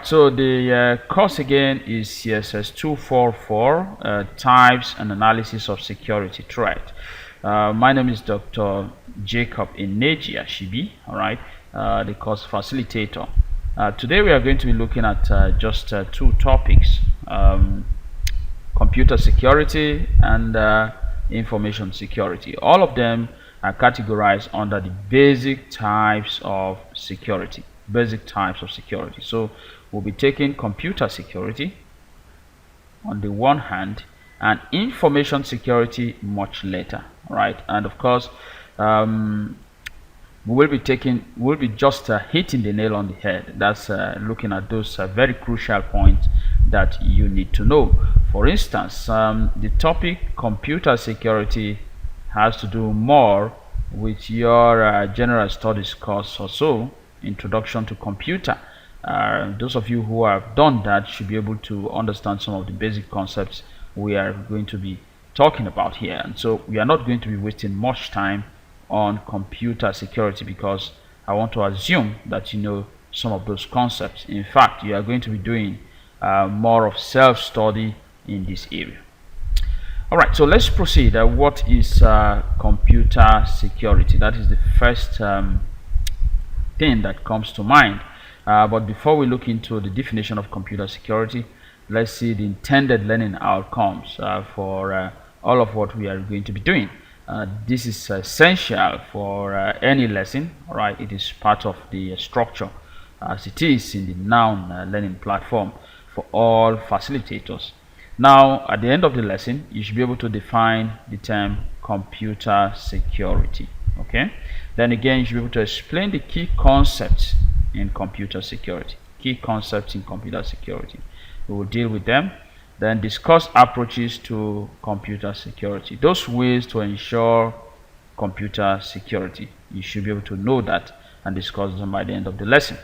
right, so the course again is CSS244, Types and Analysis of Security Threat. My name is Dr. Jacob Ineji Ashibi, all right, the course facilitator. Today we are going to be looking at just two topics, computer security and information security. All of them are categorized under the basic types of security. So we'll be taking computer security on the one hand and information security much later, right? And of course, we'll be just hitting the nail on the head. That's looking at those very crucial points that you need to know. For instance, the topic computer security has to do more with your general studies course or so, introduction to computer. Those of you who have done that should be able to understand some of the basic concepts we are going to be talking about here. And so we are not going to be wasting much time on computer security because I want to assume that you know some of those concepts. In fact, you are going to be doing more of self-study in this area. All right, so let's proceed. What is computer security? That is the first thing that comes to mind. But before we look into the definition of computer security, let's see the intended learning outcomes for all of what we are going to be doing. This is essential for any lesson. All right, it is part of the structure as it is in the noun learning platform for all facilitators. Now, at the end of the lesson, you should be able to define the term computer security. Okay, then again, you should be able to explain the key concepts in computer security. We will deal with them, then discuss approaches to computer security, those ways to ensure computer security. You should be able to know that and discuss them by the end of the lesson.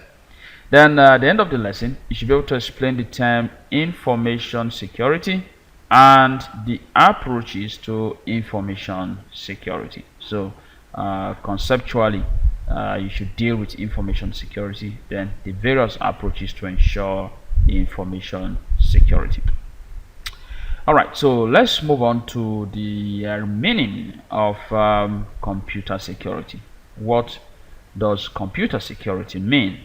Then at the end of the lesson, you should be able to explain the term information security and the approaches to information security. So conceptually, you should deal with information security, then the various approaches to ensure information security. All right, so let's move on to the meaning of computer security. What does computer security mean?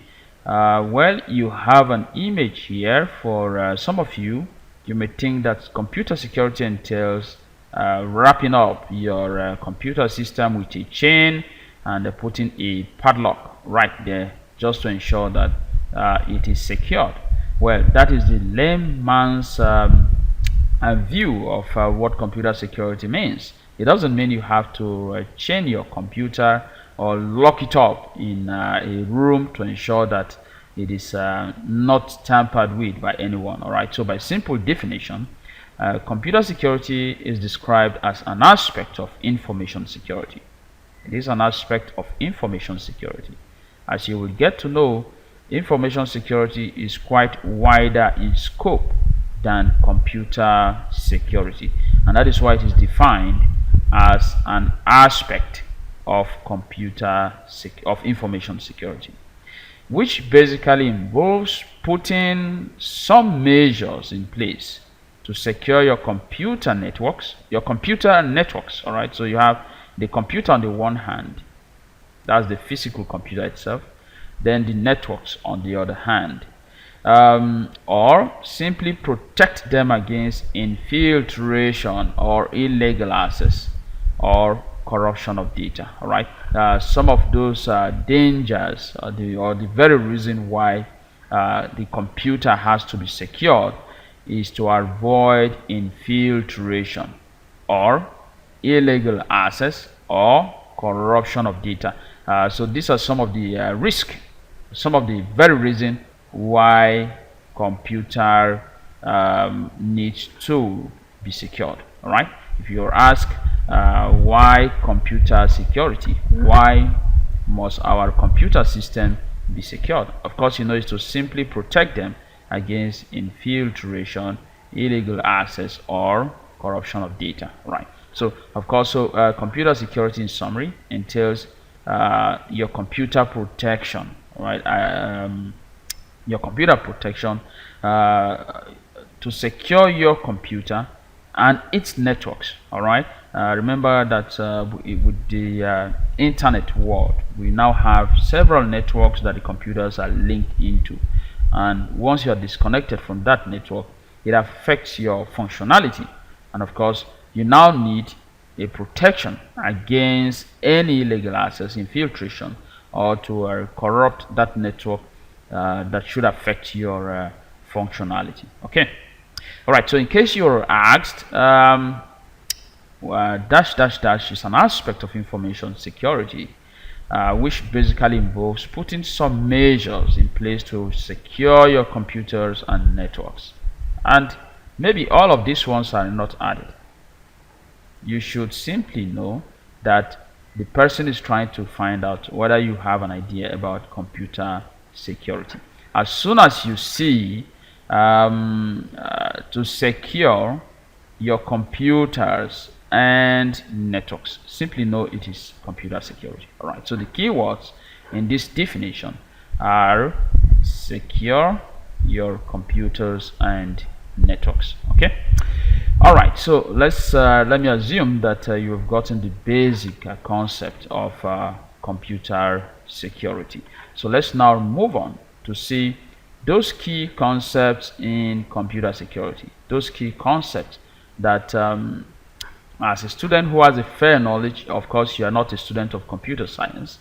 Well, you have an image here. For some of you, you may think that computer security entails wrapping up your computer system with a chain and putting a padlock right there just to ensure that it is secured. Well, that is the layman's view of what computer security means. It doesn't mean you have to chain your computer or lock it up in a room to ensure that it is not tampered with by anyone. All right, so by simple definition, computer security is described as an aspect of information security. It is an aspect of information security. As you will get to know, information security is quite wider in scope than computer security, and that is why it is defined as an aspect of information security, which basically involves putting some measures in place to secure your computer networks. All right, so you have the computer on the one hand, that's the physical computer itself, then the networks on the other hand, or simply protect them against infiltration or illegal access or corruption of data. All right, some of those dangers or the very reason why the computer has to be secured is to avoid infiltration or illegal access or corruption of data. So these are some of the risks, some of the very reason why computer needs to be secured. All right, if you're asked why computer security, why must our computer system be secured, of course, you know, it's to simply protect them against infiltration, illegal access or corruption of data. Right, so of course, computer security in summary entails your computer protection. Right, your computer protection to secure your computer and its networks. All right. Remember that with the internet world, we now have several networks that the computers are linked into, and once you are disconnected from that network, it affects your functionality. And of course, you now need a protection against any illegal access, infiltration, or to corrupt that network that should affect your functionality. Okay. All right. So in case you're asked, dash dash dash is an aspect of information security, which basically involves putting some measures in place to secure your computers and networks. And maybe all of these ones are not added. You should simply know that the person is trying to find out whether you have an idea about computer security. As soon as you see to secure your computers and networks, simply know it is computer security. All right, so the keywords in this definition are secure your computers and networks. Okay. All right, so let me assume that you have gotten the basic concept of computer security. So let's now move on to see those key concepts in computer security, those key concepts that as a student who has a fair knowledge, of course you are not a student of computer science,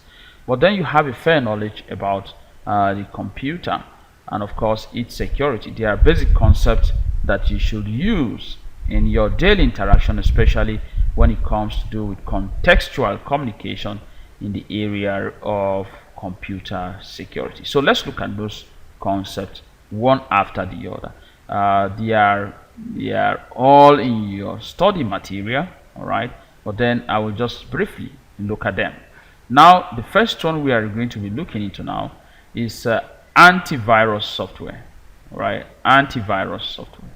but then you have a fair knowledge about the computer and of course its security. There are basic concepts that you should use in your daily interaction, especially when it comes to do with contextual communication in the area of computer security. So let's look at those concepts one after the other. They are all in your study material, all right, but then I will just briefly look at them. Now the first one we are going to be looking into now is antivirus software. All right, antivirus software.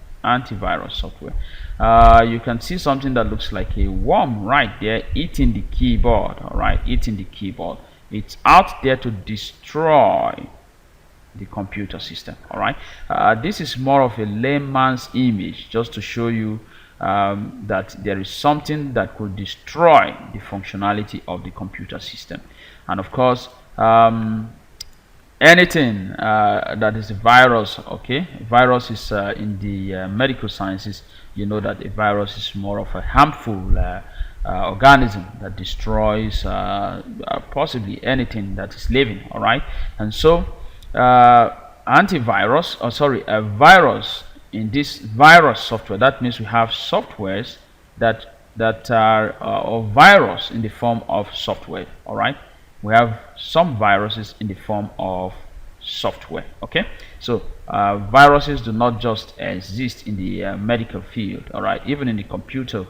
You can see something that looks like a worm right there eating the keyboard. All right, eating the keyboard. It's out there to destroy the computer system. All right, this is more of a layman's image just to show you that there is something that could destroy the functionality of the computer system. And of course, anything that is a virus, okay, virus is in the medical sciences, you know that a virus is more of a harmful organism that destroys possibly anything that is living. All right, and so antivirus, or sorry, a virus in this virus software, that means we have softwares that are or virus in the form of software. All right, we have some viruses in the form of software. Okay, so viruses do not just exist in the medical field. All right, even in the computer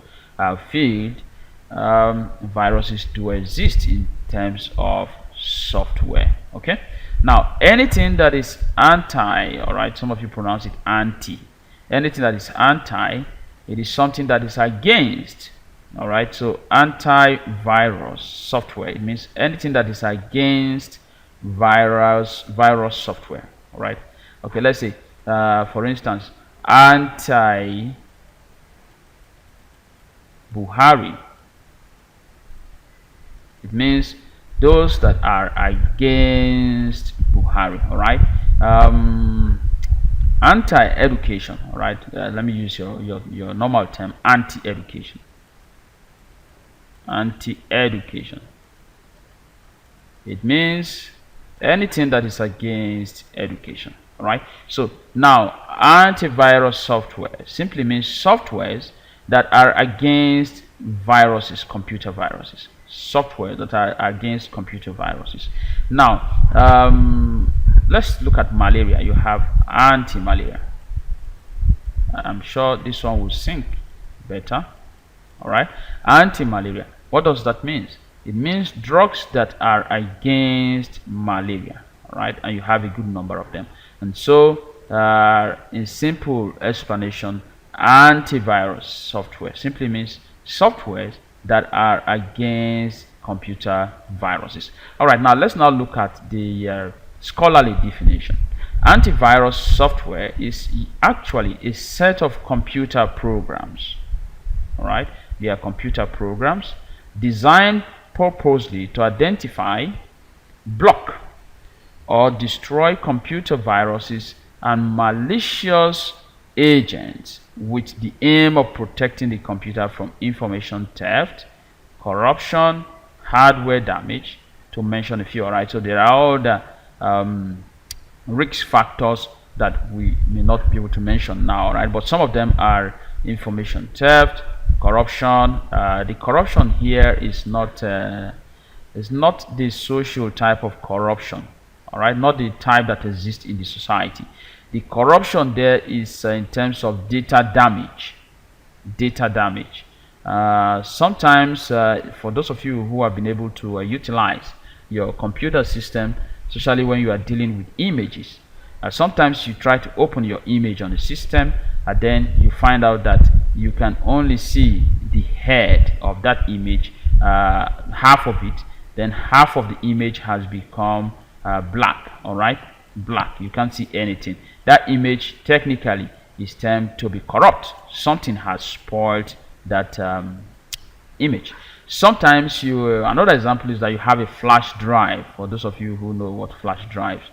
field, viruses do exist in terms of software. Okay, now anything that is anti, all right, some of you pronounce it anti, anything that is anti, it is something that is against. All right, so antivirus software, it means anything that is against virus software. All right, okay, let's say for instance anti Buhari, it means those that are against Buhari. All right, anti-education. All right, let me use your normal term, anti-education. Anti-education, it means anything that is against education. All right, so now antivirus software simply means softwares that are against viruses, computer viruses, software that are against computer viruses. Now let's look at malaria. You have anti-malaria. I'm sure this one will sync better. All right, anti-malaria, what does that mean? It means drugs that are against malaria. All right, and you have a good number of them. And so in simple explanation, antivirus software simply means softwares that are against computer viruses. All right, now let's now look at the scholarly definition. Antivirus software is actually a set of computer programs. All right, they are computer programs designed purposely to identify, block, or destroy computer viruses and malicious agents with the aim of protecting the computer from information theft, corruption, hardware damage, to mention a few. All right, so there are all the risk factors that we may not be able to mention now, right? But some of them are information theft, corruption. The corruption here is not the social type of corruption, all right, not the type that exists in the society. The corruption there is in terms of data damage. Sometimes for those of you who have been able to utilize your computer system, especially when you are dealing with images, sometimes you try to open your image on the system and then you find out that you can only see the head of that image, half of it, then half of the image has become black. All right, black, you can't see anything. That image technically is termed to be corrupt. Something has spoiled that image. Sometimes you another example is that you have a flash drive. For those of you who know what flash drives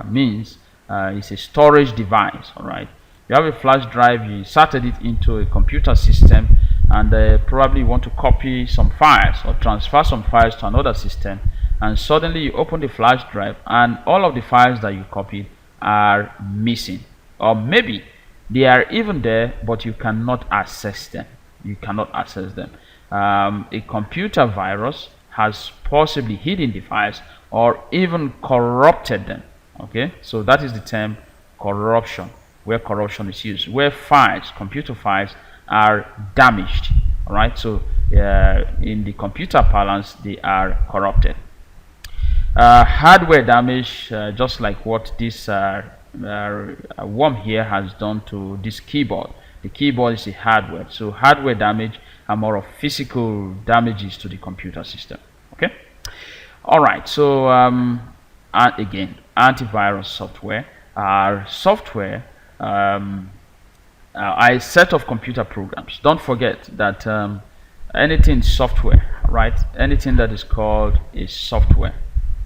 means, it's a storage device. All right, you have a flash drive, you inserted it into a computer system, and probably want to copy some files or transfer some files to another system, and suddenly you open the flash drive and all of the files that you copied are missing, or maybe they are even there but you cannot access them. A computer virus has possibly hidden the files or even corrupted them. Okay, so that is the term corruption, where corruption is used, where files, computer files, are damaged. All right, so in the computer parlance, they are corrupted. Hardware damage, just like what this worm here has done to this keyboard. The keyboard is a hardware, so hardware damage are more of physical damages to the computer system. Okay, all right, so and again, antivirus software are software, a set of computer programs. Don't forget that anything software, right, anything that is called a software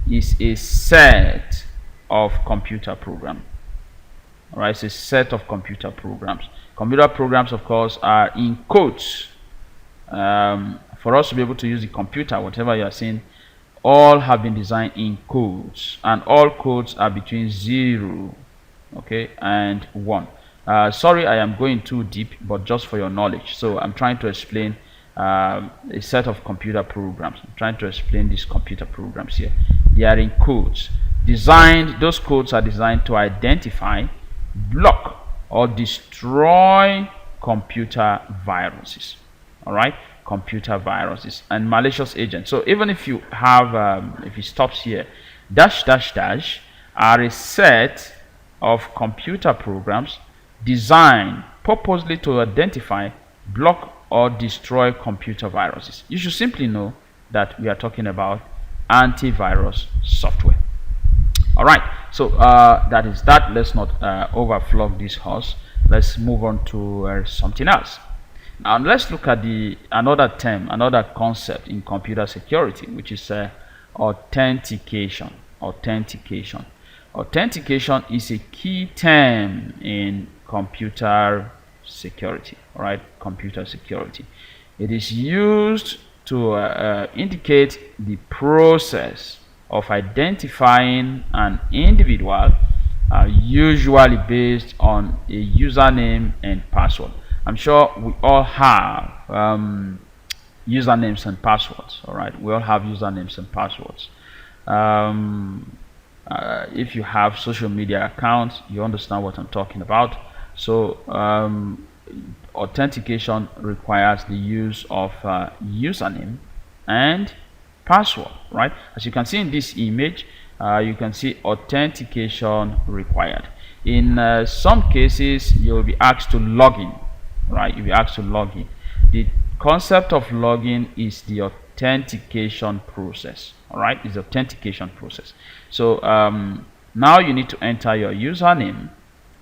is a set of computer programs. All right, it's a set of computer programs. Computer programs, of course, are in quotes. For us to be able to use the computer, whatever you are seeing, all have been designed in codes, and all codes are between 0, okay, and 1. Sorry, I am going too deep, but just for your knowledge. So I'm trying to explain a set of computer programs. I'm trying to explain these computer programs here. They are in codes. Those codes are designed to identify, block, or destroy computer viruses. All right, computer viruses and malicious agents. So even if you have, if it stops here, dash dash dash are a set of computer programs designed purposely to identify, block, or destroy computer viruses. You should simply know that we are talking about antivirus software. All right, so that is that. Let's not overflog this horse. Let's move on to something else. Now let's look at another term, another concept in computer security, which is authentication. Authentication is a key term in computer security. All right, computer security. It is used to indicate the process of identifying an individual, usually based on a username and password. I'm sure we all have usernames and passwords. All right, we all have usernames and passwords. If you have social media accounts, you understand what I'm talking about. So authentication requires the use of username and password, right? As you can see in this image, you can see authentication required. In some cases, you'll be asked to log in, right? You'll be asked to log in. The concept of login is the authentication process. All right, is the authentication process. So Now you need to enter your username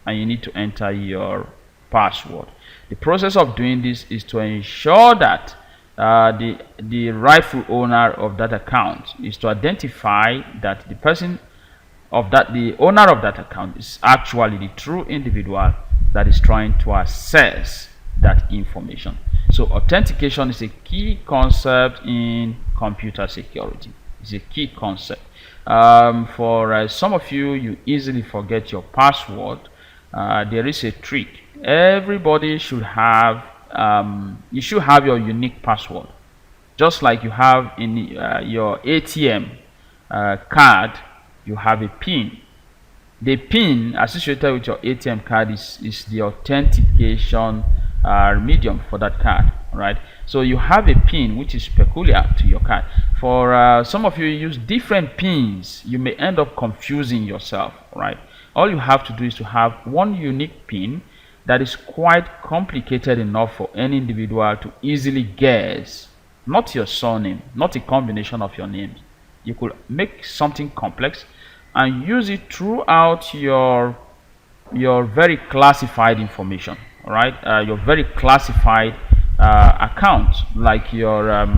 and you need to enter your password. The process of doing this is to ensure that the rightful owner of that account is to identify that the owner of that account is actually the true individual that is trying to access that information. So authentication is a key concept in computer security. It's a key concept. For some of you, you easily forget your password. There is a trick. Everybody should have you should have your unique password, just like you have in your ATM card. You have a PIN. The PIN associated with your ATM card is the authentication medium for that card, right? So you have a PIN which is peculiar to your card. For some of you use different PINs, you may end up confusing yourself, right? All you have to do is to have one unique PIN that is quite complicated enough for any individual to easily guess. Not your surname, not a combination of your names. You could make something complex and use it throughout your very classified information, right? Your very classified account, like your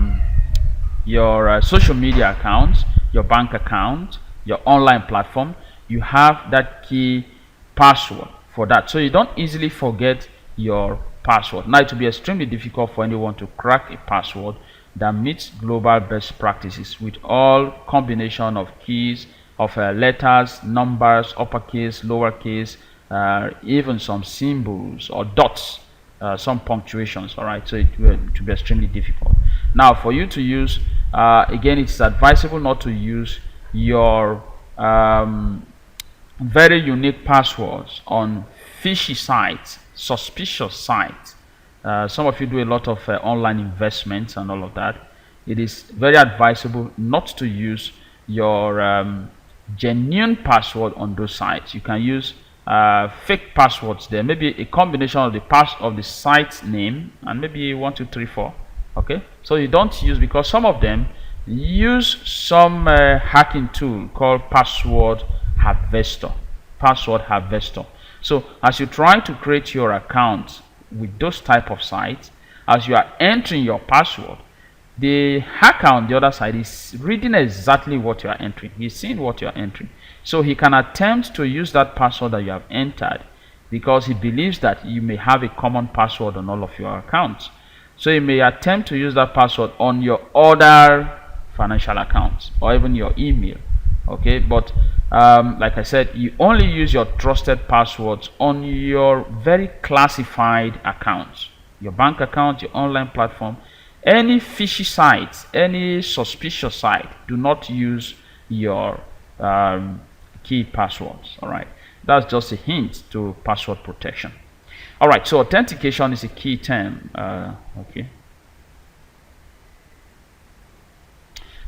social media accounts, your bank account, your online platform. You have that key password for that, so you don't easily forget your password. Now it will be extremely difficult for anyone to crack a password that meets global best practices with all combination of keys, of letters, numbers, uppercase, lowercase, even some symbols or dots, some punctuations. All right, so it will be extremely difficult. Now for you to use, again, it's advisable not to use your very unique passwords on fishy sites, suspicious sites. Some of you do a lot of online investments and all of that. It is very advisable not to use your genuine password on those sites. You can use fake passwords there, maybe a combination of the site name and maybe 1234. Okay, so you don't use, because some of them use some hacking tool called password harvester. So as you try to create your account with those type of sites, as you are entering your password, the hacker on the other side is reading exactly what you are entering. He's seeing what you are entering, so he can attempt to use that password that you have entered, because he believes that you may have a common password on all of your accounts. So he may attempt to use that password on your other financial accounts or even your email. Okay, but like I said, you only use your trusted passwords on your very classified accounts, your bank account, your online platform. Any fishy sites, any suspicious site, do not use your key passwords. All right, that's just a hint to password protection. All right, so authentication is a key term. Okay.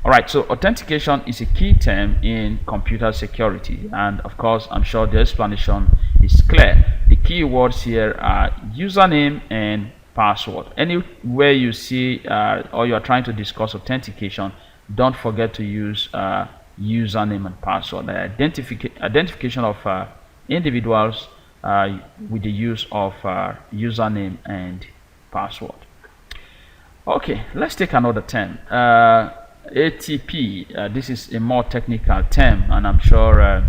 All right, so authentication is a key term in computer security, and of course, I'm sure the explanation is clear. The key words here are username and password. Anywhere you see or you are trying to discuss authentication, don't forget to use username and password. The identification of individuals with the use of username and password. Okay, let's take another term. ATP. This is a more technical term, and I'm sure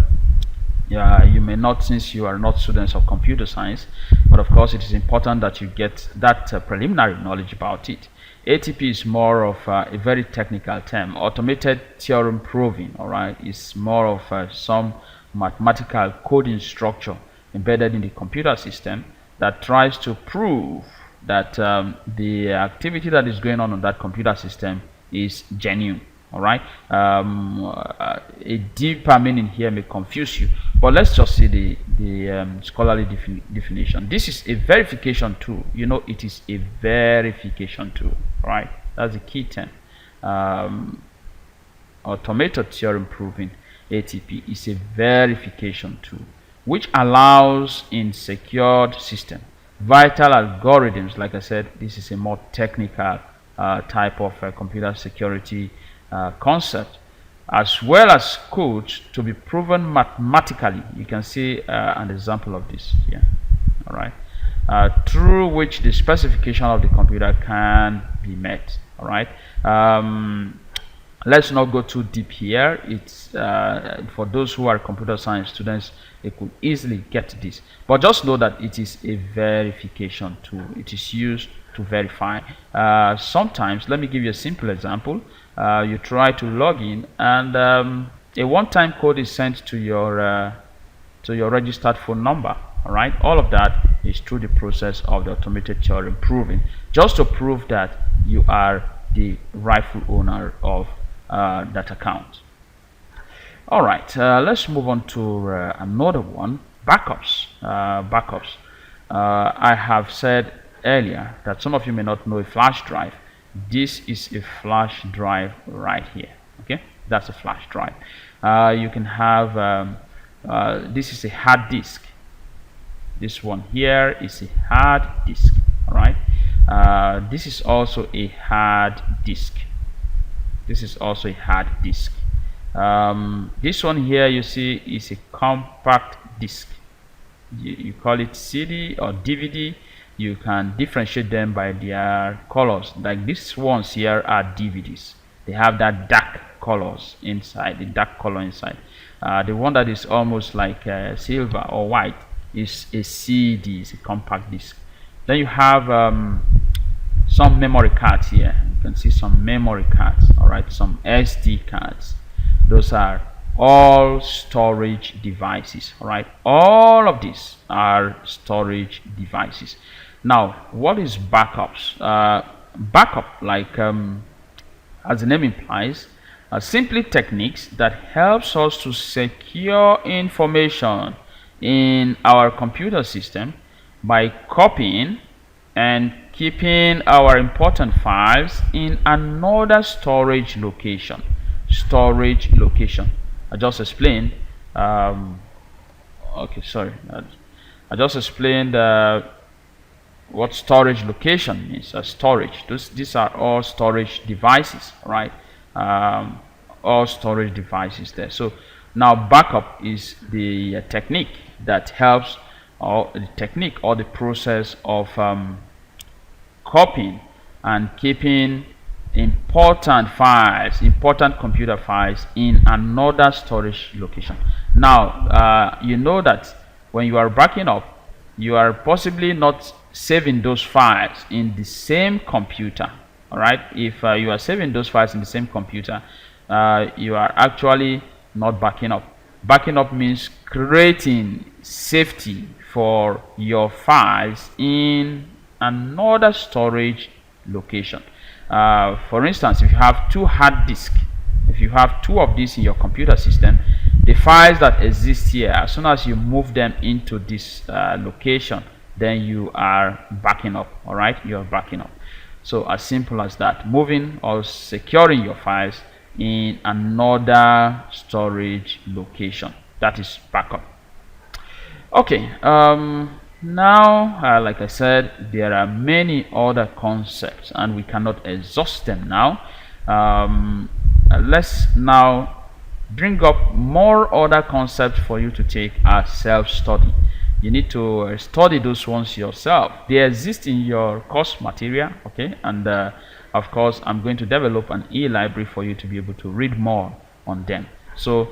you may not, since you are not students of computer science, but of course it is important that you get that preliminary knowledge about it. ATP is more of a very technical term. Automated theorem proving. All right, it's more of some mathematical coding structure embedded in the computer system that tries to prove that the activity that is going on that computer system is genuine. All right, a deeper meaning here may confuse you, but let's just see the scholarly definition. This is a verification tool. You know, it is a verification tool, right? That's the key term. Automated theorem proving, ATP, is a verification tool which allows in secured system vital algorithms. Like I said, this is a more technical type of computer security concept as well as codes to be proven mathematically. You can see an example of this here. All right, through which the specification of the computer can be met. All right. Let's not go too deep here. It's for those who are computer science students, they could easily get this, but just know that it is a verification tool. It is used to verify. Sometimes, let me give you a simple example. You try to log in, and a one-time code is sent to your registered phone number. All right, all of that is through the process of the automated theorem proving, just to prove that you are the rightful owner of that account. All right, let's move on to another one: backups. I have said earlier that some of you may not know a flash drive. This is a flash drive right here. Okay, that's a flash drive. You can have this is a hard disk. This one here is a hard disk. All right, this is also a hard disk. This is also a hard disk. This one here you see is a compact disk. You call it CD or DVD. You can differentiate them by their colors. Like these ones here are DVDs. They have that dark colors inside, the dark color inside. The one that is almost like silver or white is a CD, it's a compact disc. Then you have some memory cards here. You can see some memory cards. All right, some SD cards. Those are all storage devices. All right, all of these are storage devices. Now, what is backups? Backup, like as the name implies, are simply techniques that helps us to secure information in our computer system by copying and keeping our important files in another storage location. Storage location. I just explained. Okay, sorry. I just explained what storage location means. Storage. These are all storage devices, right? All storage devices there. So now backup is the technique that helps, or the technique or the process of copying and keeping important files, important computer files in another storage location. Now you know that when you are backing up, you are possibly not saving those files in the same computer. All right, if you are saving those files in the same computer, you are actually not backing up. Backing up means creating safety for your files in another storage location. For instance, if you have two hard disks, if you have two of these in your computer system, the files that exist here, as soon as you move them into this location, then you are backing up. All right, you are backing up. So as simple as that, moving or securing your files in another storage location. That is backup. Okay, now like I said, there are many other concepts and we cannot exhaust them now. Let's now bring up more other concepts for you to take as self-study. You need to study those ones yourself. They exist in your course material, okay? And of course, I'm going to develop an e-library for you to be able to read more on them. So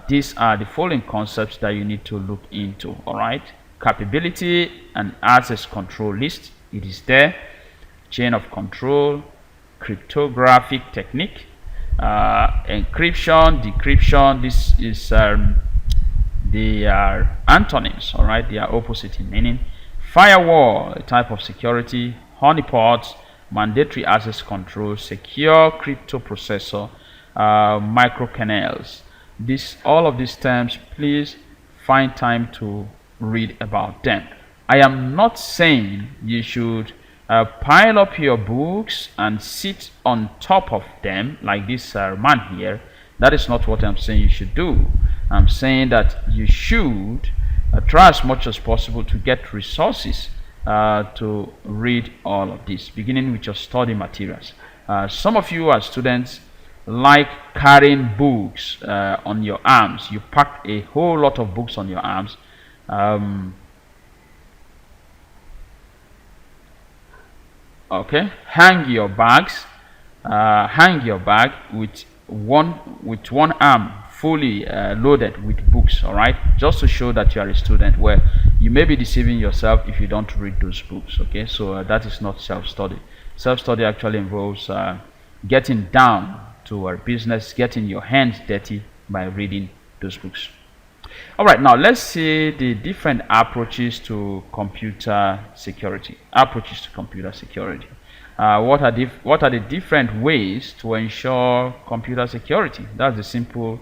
these are the following concepts that you need to look into. All right, capability and access control list, it is there. Chain of control, cryptographic technique, encryption, decryption. This is they are antonyms. All right, they are opposite in meaning. Firewall, a type of security. Honeypots, mandatory access control. Secure crypto processor, microkernels. All of these terms, please find time to read about them. I am not saying you should pile up your books and sit on top of them like this man here. That is not what I'm saying you should do. I'm saying that you should try as much as possible to get resources to read all of this, beginning with your study materials. Some of you are students like carrying books on your arms. You pack a whole lot of books on your arms. Okay, hang your bags. Hang your bag with one arm fully loaded with books. All right, just to show that you are a student. Where you may be deceiving yourself if you don't read those books. Okay, so that is not self-study. Self-study actually involves getting down to our business, getting your hands dirty by reading those books. All right, now let's see the different approaches to computer security. Approaches to computer security. What are the different ways to ensure computer security? That's the simple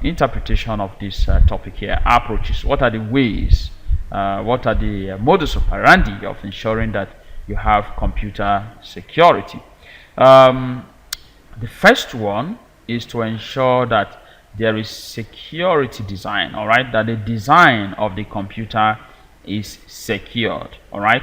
interpretation of this topic here. Approaches. What are the ways? What are the modus operandi of ensuring that you have computer security? The first one is to ensure that there is security design. All right, that the design of the computer is secured. All right,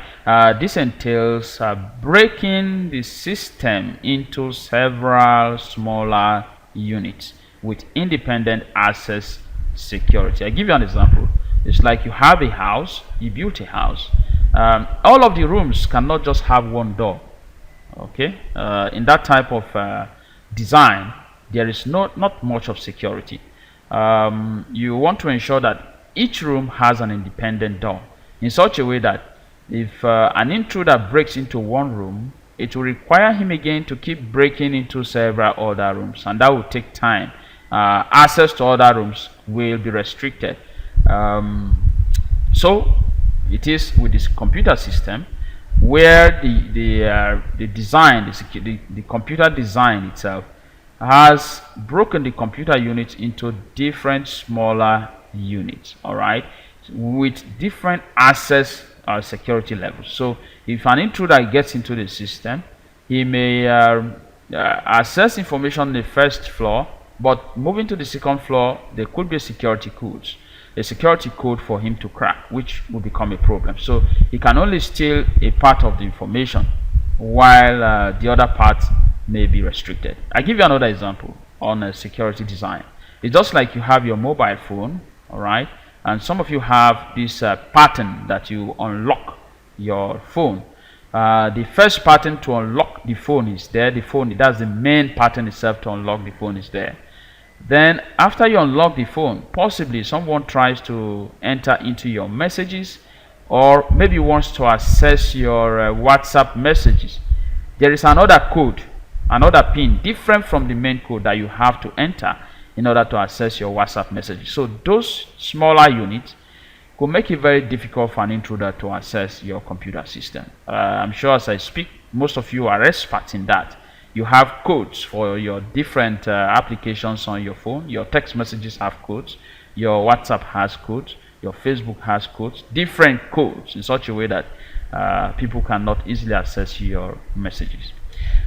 this entails breaking the system into several smaller units with independent access security. I give you an example. It's like you have a house, you built a house. All of the rooms cannot just have one door. Okay, in that type of design, there is not much of security. You want to ensure that each room has an independent door in such a way that if an intruder breaks into one room, it will require him again to keep breaking into several other rooms, and that will take time. Access to other rooms will be restricted. So it is with this computer system where the design, the computer design itself has broken the computer units into different smaller units. All right, with different access security levels. So if an intruder gets into the system, he may access information on the first floor, but moving to the second floor, there could be a security code for him to crack, which will become a problem. So he can only steal a part of the information while the other part may be restricted. I give you another example on a security design. It's just like you have your mobile phone, all right, and some of you have this pattern that you unlock your phone. The first pattern to unlock the phone is there. That's the main pattern itself to unlock the phone is there. Then after you unlock the phone, possibly someone tries to enter into your messages, or maybe wants to access your WhatsApp messages. There is another code, another pin different from the main code that you have to enter in order to access your WhatsApp messages. So those smaller units could make it very difficult for an intruder to access your computer system. I'm sure as I speak, most of you are experts in that. You have codes for your different applications on your phone. Your text messages have codes. Your WhatsApp has codes. Your Facebook has codes. Different codes in such a way that people cannot easily access your messages.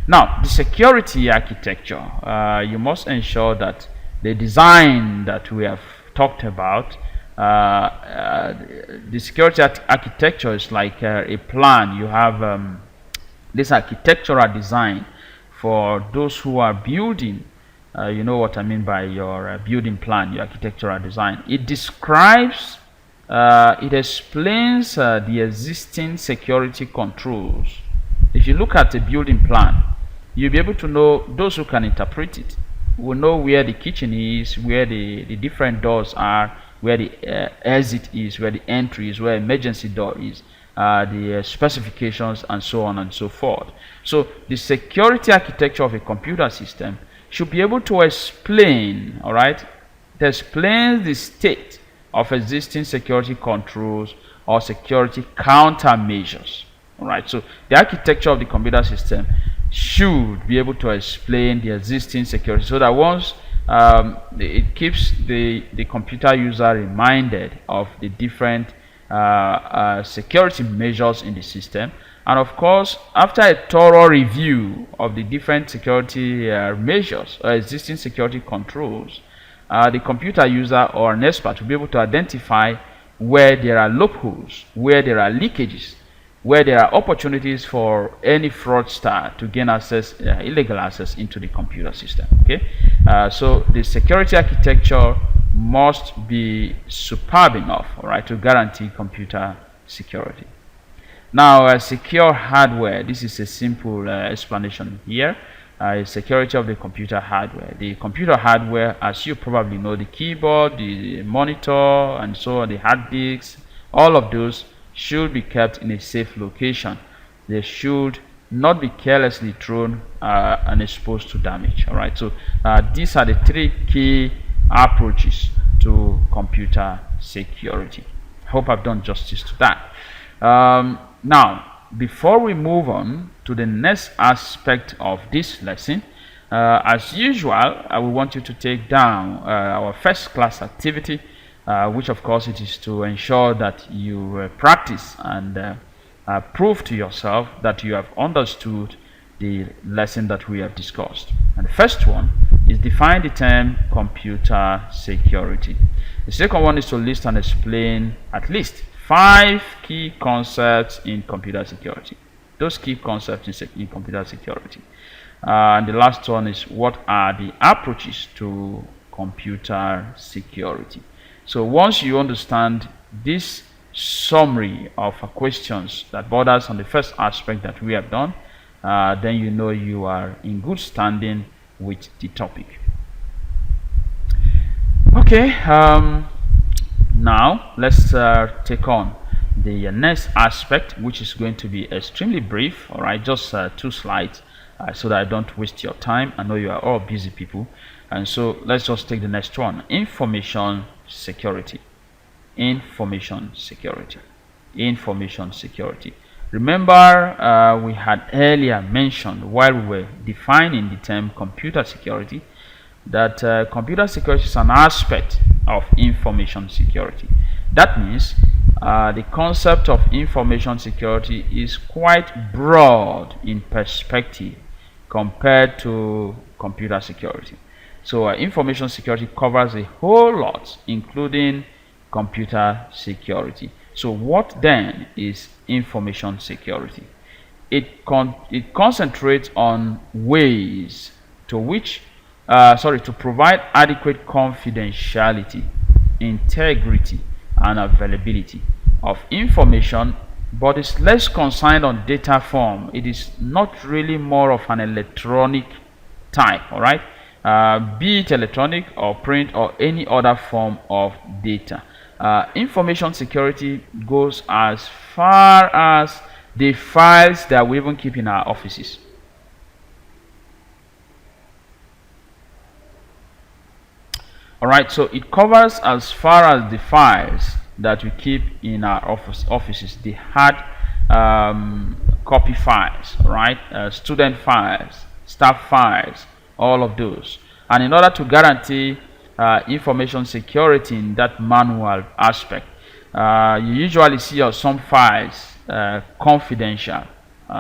Now, the security architecture, you must ensure that the design that we have talked about, the security architecture is like a plan. You have this architectural design for those who are building. You know what I mean by your building plan, your architectural design. It describes, it explains the existing security controls. If you look at a building plan, you'll be able to know, those who can interpret it will know where the kitchen is, where the different doors are, where the exit is, where the entry is, where emergency door is, the specifications, and so on and so forth. So the security architecture of a computer system should be able to explain, all right, it explains the state of existing security controls or security countermeasures. All right, so the architecture of the computer system should be able to explain the existing security, so that once it keeps the computer user reminded of the different security measures in the system. And of course, after a thorough review of the different security measures or existing security controls, the computer user or an expert will be able to identify where there are loopholes, where there are leakages where there are opportunities for any fraudster to gain access, illegal access into the computer system. Okay, so the security architecture must be superb enough, all right, to guarantee computer security. Now, secure hardware. This is a simple explanation here. Security of the computer hardware. The computer hardware, as you probably know, the keyboard, the monitor, and so on, the hard disks, all of those should be kept in a safe location. They should not be carelessly thrown and exposed to damage. All right. So these are the three key approaches to computer security. I hope I've done justice to that. Now, before we move on to the next aspect of this lesson, as usual, I will want you to take down our first class activity, which of course it is to ensure that you practice and prove to yourself that you have understood the lesson that we have discussed. And the first one is define the term computer security. The second one is to list and explain at least 5 key concepts in computer security. Those key concepts in computer security. And the last one is what are the approaches to computer security. So once you understand this summary of questions that borders on the first aspect that we have done, then you know you are in good standing with the topic. Okay, now let's take on the next aspect, which is going to be extremely brief. All right, just 2 slides so that I don't waste your time. I know you are all busy people, and so let's just take the next one. Information security. Information security. Information security. Remember, we had earlier mentioned while we were defining the term computer security that computer security is an aspect of information security. That means the concept of information security is quite broad in perspective compared to computer security. So information security covers a whole lot, including computer security. So what then is information security? It concentrates on ways to which to provide adequate confidentiality, integrity, and availability of information, but it's less concerned on data form. It is not really more of an electronic type, all right? Be it electronic or print or any other form of data. Information security goes as far as the files that we even keep in our offices. Alright, so it covers as far as the files that we keep in our offices, the hard copy files, right? Student files, staff files, all of those. And in order to guarantee information security in that manual aspect, you usually see some files confidential,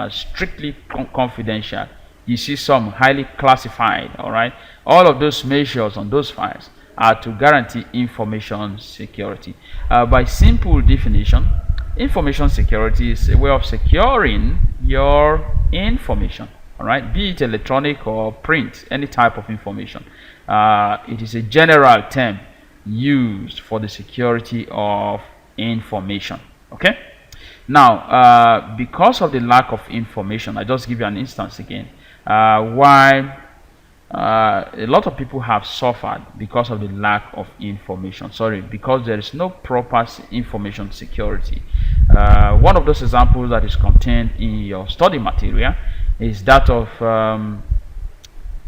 strictly confidential. You see some highly classified, all right? All of those measures on those files are to guarantee information security. By simple definition, information security is a way of securing your information, all right, be it electronic or print, any type of information. It is a general term used for the security of information. Okay, now because of the lack of information, I just give you an instance again, why a lot of people have suffered because of the lack of information. Because there is no proper information security. One of those examples that is contained in your study material is that of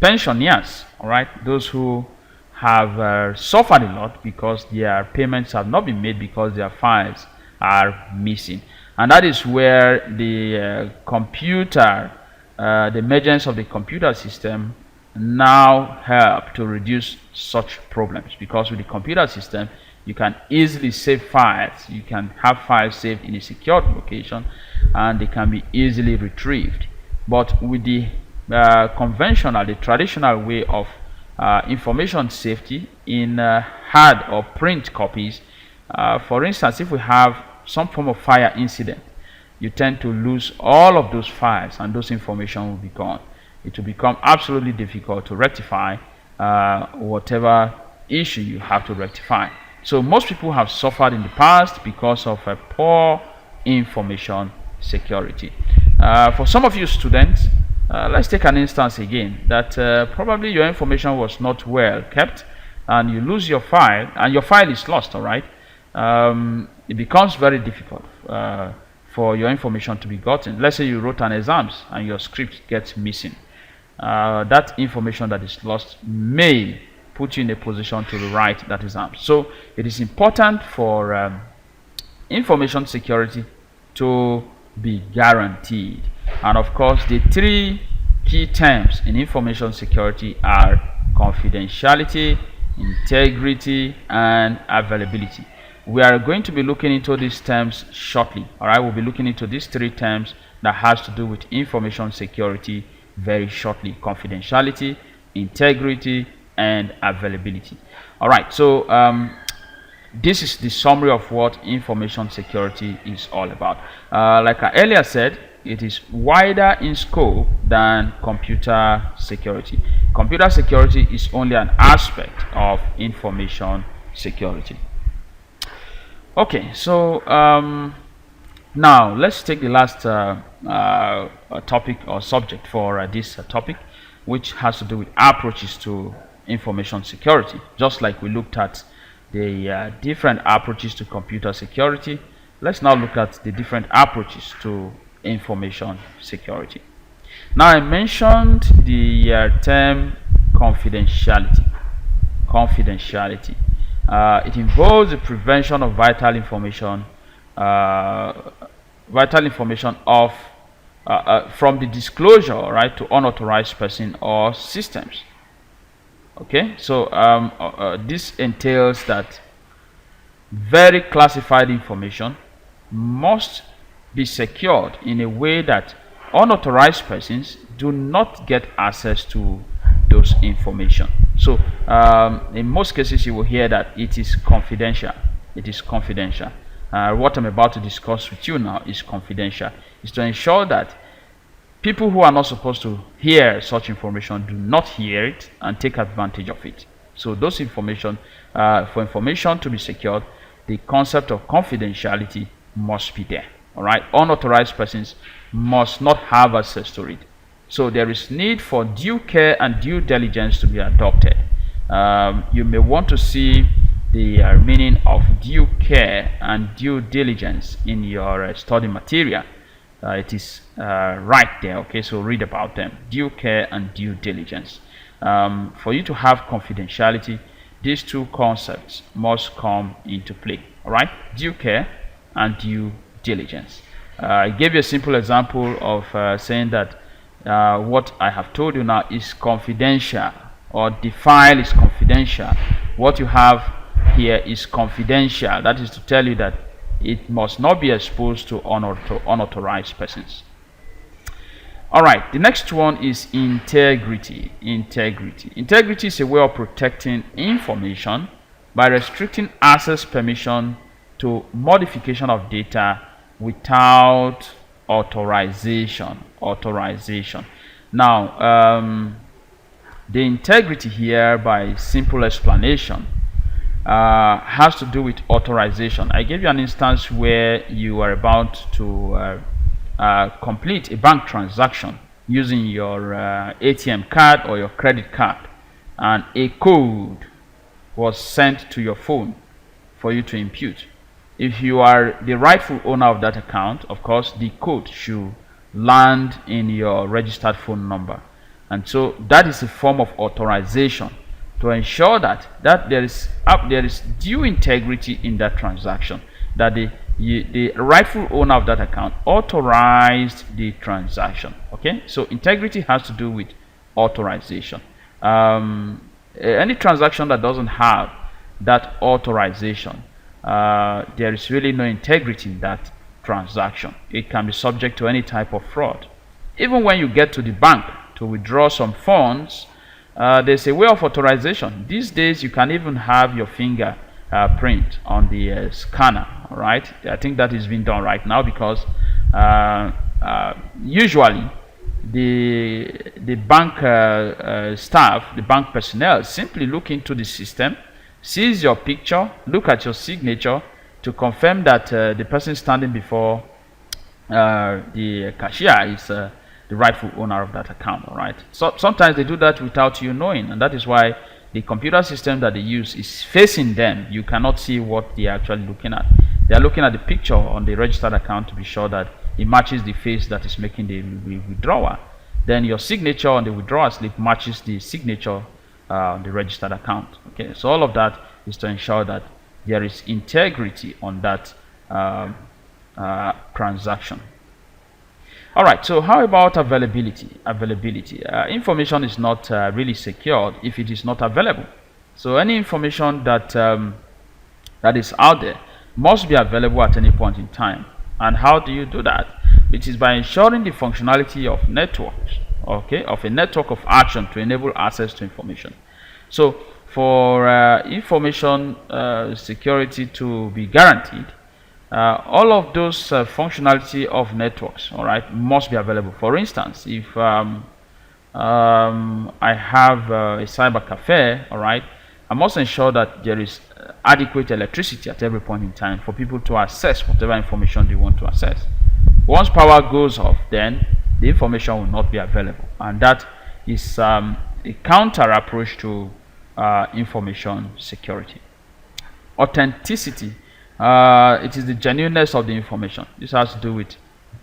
pensioners, all right, those who have suffered a lot because their payments have not been made because their files are missing. And that is where the the emergence of the computer system now help to reduce such problems, because with the computer system you can easily save files. You can have files saved in a secured location and they can be easily retrieved. But with the conventional, the traditional way of information safety in hard or print copies, for instance, if we have some form of fire incident, you tend to lose all of those files, and those information will be gone. It will become absolutely difficult to rectify whatever issue you have to rectify. So most people have suffered in the past because of a poor information security. For some of you students, let's take an instance again that probably your information was not well kept, and you lose your file, and your file is lost. All right, it becomes very difficult for your information to be gotten. Let's say you wrote an exams and your script gets missing. That information that is lost may put you in a position to rewrite that exam. So it is important for information security to be guaranteed. And of course, the three key terms in information security are confidentiality, integrity, and availability. We are going to be looking into these terms shortly. All right, we'll be looking into these three terms that has to do with information security very shortly: confidentiality, integrity, and availability. All right, so this is the summary of what information security is all about. Like I earlier said, it is wider in scope than computer security. Computer security is only an aspect of information security. Okay, so now let's take the last topic or subject for this topic, which has to do with approaches to information security. Just like we looked at the different approaches to computer security, let's now look at the different approaches to information security. Now, I mentioned the term confidentiality. Confidentiality. It involves the prevention of vital information of from the disclosure, right, to unauthorized person or systems. Okay, so this entails that very classified information must be secured in a way that unauthorized persons do not get access to those information. So in most cases you will hear that it is confidential. It is confidential. What I'm about to discuss with you now is confidential. It's to ensure that people who are not supposed to hear such information do not hear it and take advantage of it. So those information, for information to be secured, the concept of confidentiality must be there. All right, unauthorized persons must not have access to it. So there is need for due care and due diligence to be adopted. You may want to see the meaning of due care and due diligence in your study material. It is right there. Okay, so read about them: due care and due diligence. For you to have confidentiality, these two concepts must come into play. All right, due care and due diligence. I gave you a simple example of saying that what I have told you now is confidential, or the file is confidential. What you have here is confidential. That is to tell you that it must not be exposed to unauthorized persons. All right, the next one is integrity. Integrity is a way of protecting information by restricting access permission to modification of data without authorization. Now, the integrity here, by simple explanation, has to do with authorization. I gave you an instance where you are about to complete a bank transaction using your ATM card or your credit card, and a code was sent to your phone for you to impute. If you are the rightful owner of that account, of course, the code should land in your registered phone number. And so that is a form of authorization to ensure that there is due integrity in that transaction, that the rightful owner of that account authorized the transaction. Okay, so integrity has to do with authorization. Any transaction that doesn't have that authorization, there is really no integrity in that transaction. It can be subject to any type of fraud. Even when you get to the bank to withdraw some funds, there's a way of authorization. These days you can even have your finger print on the scanner. All right, I think that is being done right now, because Usually the bank staff, the bank personnel simply look into the system, sees your picture, look at your signature to confirm that the person standing before the cashier is the rightful owner of that account. All right. So sometimes they do that without you knowing, and that is why the computer system that they use is facing them. You cannot see what they are actually looking at. They are looking at the picture on the registered account to be sure that it matches the face that is making the withdrawal. Then your signature on the withdrawal slip matches the signature on the registered account. Okay, so all of that is to ensure that there is integrity on that transaction. All right, so how about availability? Information is not really secured if it is not available. So any information that that is out there must be available at any point in time. And how do you do that? It is by ensuring the functionality of networks, okay, of a network of action to enable access to information. So for information security to be guaranteed, all of those functionality of networks, all right, must be available. For instance, if I have a cyber cafe, all right, I must ensure that there is adequate electricity at every point in time for people to access whatever information they want to access. Once power goes off, then the information will not be available, and that is a counter approach to information security. Authenticity. It is the genuineness of the information. This has to do with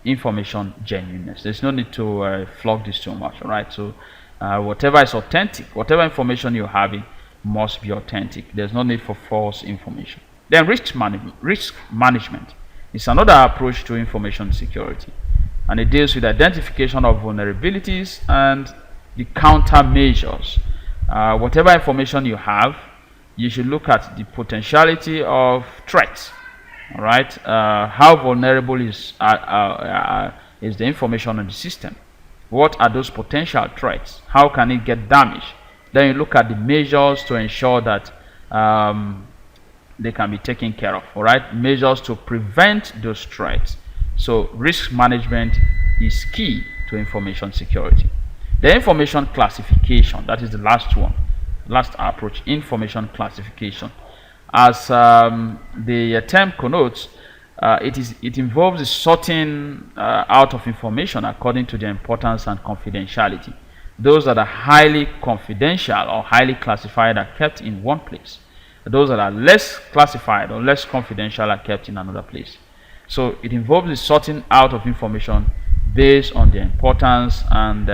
information genuineness. There's no need to flog this too much. All right. So whatever is authentic, whatever information you're having must be authentic. There's no need for false information. Then risk management is another approach to information security, and it deals with identification of vulnerabilities and the countermeasures. Whatever information you have, you should look at the potentiality of threats. All right, how vulnerable is the information on the system? What are those potential threats? How can it get damaged? Then you look at the measures to ensure that they can be taken care of. All right, measures to prevent those threats. So risk management is key to information security. The information classification, that is the last one. Last approach, information classification. As the term connotes, it involves the sorting out of information according to their importance and confidentiality. Those that are highly confidential or highly classified are kept in one place. Those that are less classified or less confidential are kept in another place. So it involves the sorting out of information based on their importance and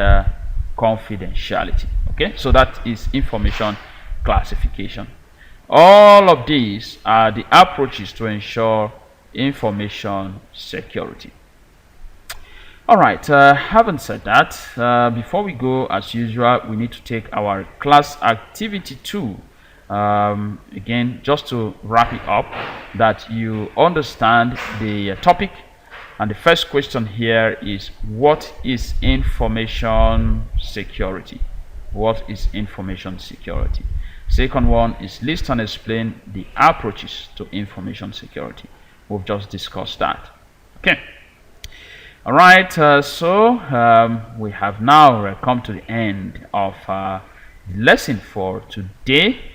confidentiality. Okay, so that is information classification. All of these are the approaches to ensure information security. All right, having said that, before we go, as usual, we need to take our class activity 2. Again, just to wrap it up, that you understand the topic. And the first question here is, what is information security? What is information security? Second one is, list and explain the approaches to information security. We've just discussed that. Okay. All right. So we have now come to the end of the lesson for today.